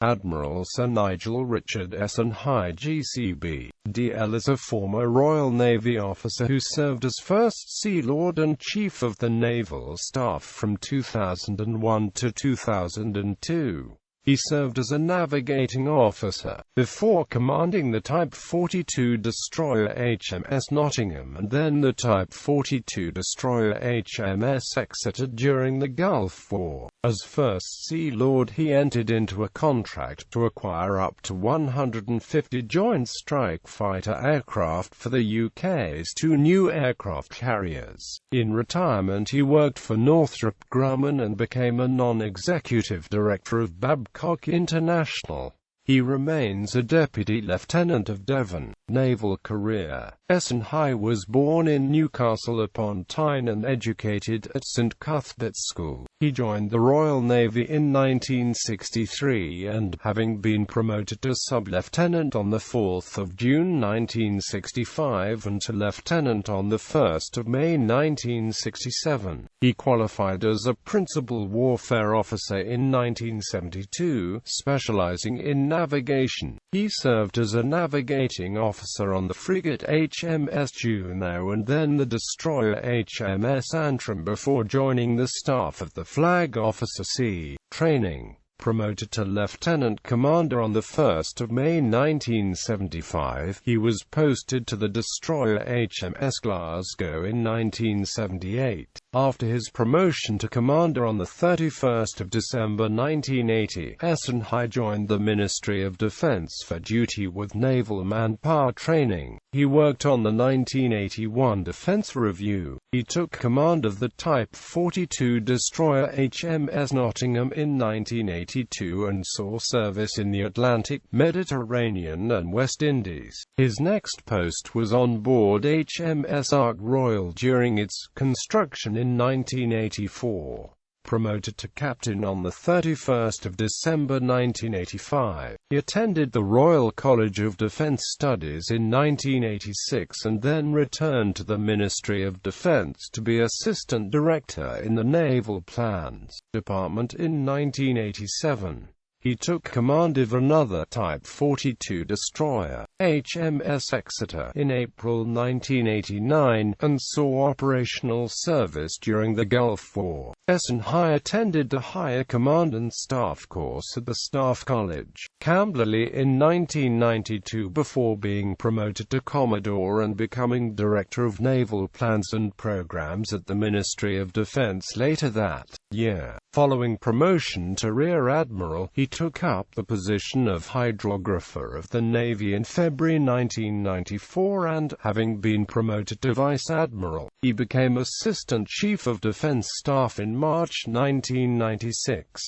Admiral Sir Nigel Richard Essenhigh GCB, DL is a former Royal Navy officer who served as First Sea Lord and Chief of the Naval Staff from 2001 to 2002. He served as a navigating officer, before commanding the Type 42 destroyer HMS Nottingham and then the Type 42 destroyer HMS Exeter during the Gulf War. As First Sea Lord, he entered into a contract to acquire up to 150 Joint Strike Fighter aircraft for the UK's two new aircraft carriers. In retirement, he worked for Northrop Grumman and became a non-executive director of Babcock International. He remains a Deputy Lieutenant of Devon. Naval career. Essenhigh was born in Newcastle upon Tyne and educated at St Cuthbert's School. He joined the Royal Navy in 1963 and, having been promoted to sub-lieutenant on 4 June 1965 and to lieutenant on 1 May 1967, he qualified as a principal warfare officer in 1972, specializing in navigation. He served as a navigating officer on the frigate HMS Juno and then the destroyer HMS Antrim before joining the staff of the Flag Officer Sea Training. Promoted to Lieutenant Commander on 1 May 1975, he was posted to the destroyer HMS Glasgow in 1978. After his promotion to Commander on 31 December 1980, Essenhigh joined the Ministry of Defence for duty with Naval Manpower Training. He worked on the 1981 Defence Review. He took command of the Type 42 destroyer HMS Nottingham in 1982 and saw service in the Atlantic, Mediterranean and West Indies. His next post was on board HMS Ark Royal during its construction in 1984. Promoted to captain on 31 December 1985. He attended the Royal College of Defence Studies in 1986 and then returned to the Ministry of Defence to be Assistant Director in the Naval Plans Department in 1987. He took command of another Type 42 destroyer, HMS Exeter, in April 1989, and saw operational service during the Gulf War. Essenhigh attended the Higher Command and Staff course at the Staff College, Camberley in 1992 before being promoted to Commodore and becoming Director of Naval Plans and Programs at the Ministry of Defence later that year. Following promotion to Rear Admiral, he took up the position of Hydrographer of the Navy in February 1994 and, having been promoted to Vice Admiral, he became Assistant Chief of Defence Staff in March 1996.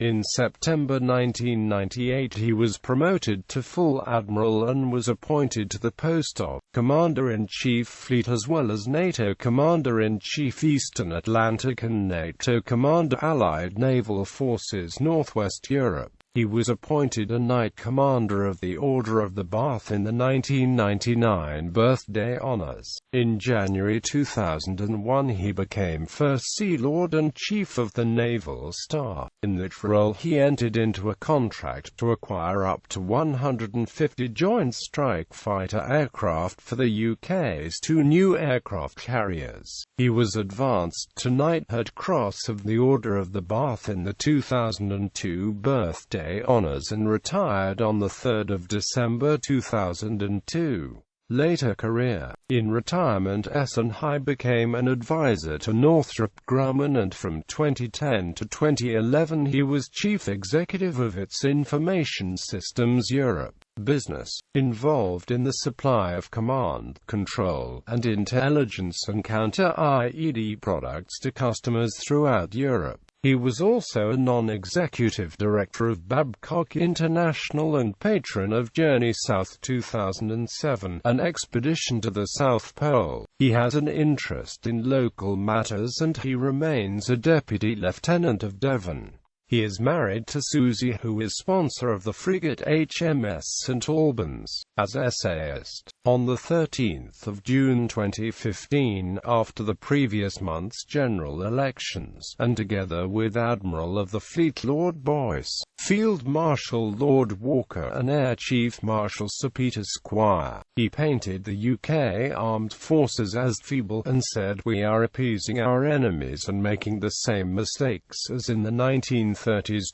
In September 1998 he was promoted to Full Admiral and was appointed to the post of Commander-in-Chief Fleet as well as NATO Commander-in-Chief Eastern Atlantic and NATO Commander Allied Naval Forces Northwest Europe. He was appointed a Knight Commander of the Order of the Bath in the 1999 Birthday Honours. In January 2001 he became First Sea Lord and Chief of the Naval Staff. In that role he entered into a contract to acquire up to 150 Joint Strike Fighter aircraft for the UK's two new aircraft carriers. He was advanced to Knighthood Cross of the Order of the Bath in the 2002 Birthday Honours and retired on 3 December 2002. Later career. In retirement, Essenhigh became an advisor to Northrop Grumman and from 2010 to 2011 he was Chief Executive of its Information Systems Europe business, involved in the supply of command, control, and intelligence and counter-IED products to customers throughout Europe. He was also a non-executive director of Babcock International and patron of Journey South 2007, an expedition to the South Pole. He has an interest in local matters and he remains a Deputy Lieutenant of Devon. He is married to Susie, who is sponsor of the frigate HMS St. Albans, as essayist. On the 13th of June 2015, after the previous month's general elections, and together with Admiral of the Fleet Lord Boyce, Field Marshal Lord Walker and Air Chief Marshal Sir Peter Squire, he painted the UK armed forces as feeble, and said, "We are appeasing our enemies and making the same mistakes as in the 1930s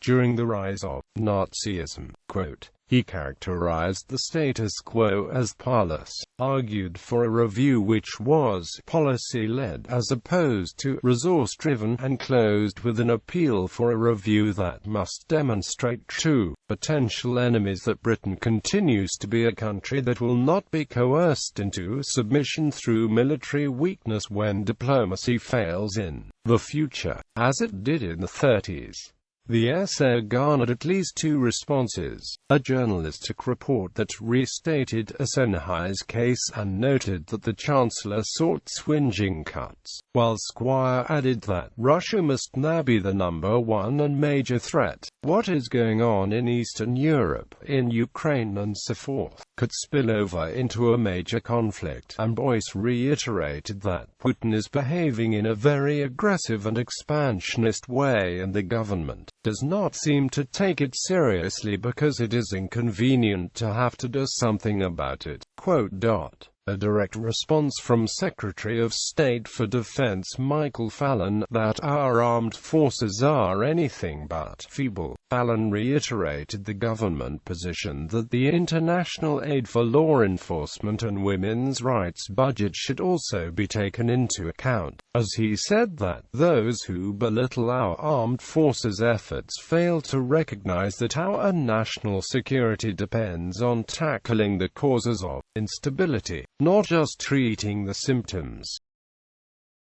during the rise of Nazism." Quote, he characterized the status quo as parlous, argued for a review which was policy-led as opposed to resource-driven, and closed with an appeal for a review that must demonstrate to potential enemies that Britain continues to be a country that will not be coerced into submission through military weakness when diplomacy fails in the future, as it did in the 30s. The essay garnered at least 2 responses: a journalistic report that restated Essenhigh's case and noted that the Chancellor sought swinging cuts, while Squire added that Russia must now be the #1 and major threat. What is going on in Eastern Europe, in Ukraine and so forth, could spill over into a major conflict, and Boyce reiterated that Putin is behaving in a very aggressive and expansionist way, and the government does not seem to take it seriously because it is inconvenient to have to do something about it. Quote, a direct response from Secretary of State for Defense Michael Fallon, that our armed forces are anything but feeble. Fallon reiterated the government position that the international aid for law enforcement and women's rights budget should also be taken into account, as he said that those who belittle our armed forces' efforts fail to recognize that our national security depends on tackling the causes of instability, not just treating the symptoms.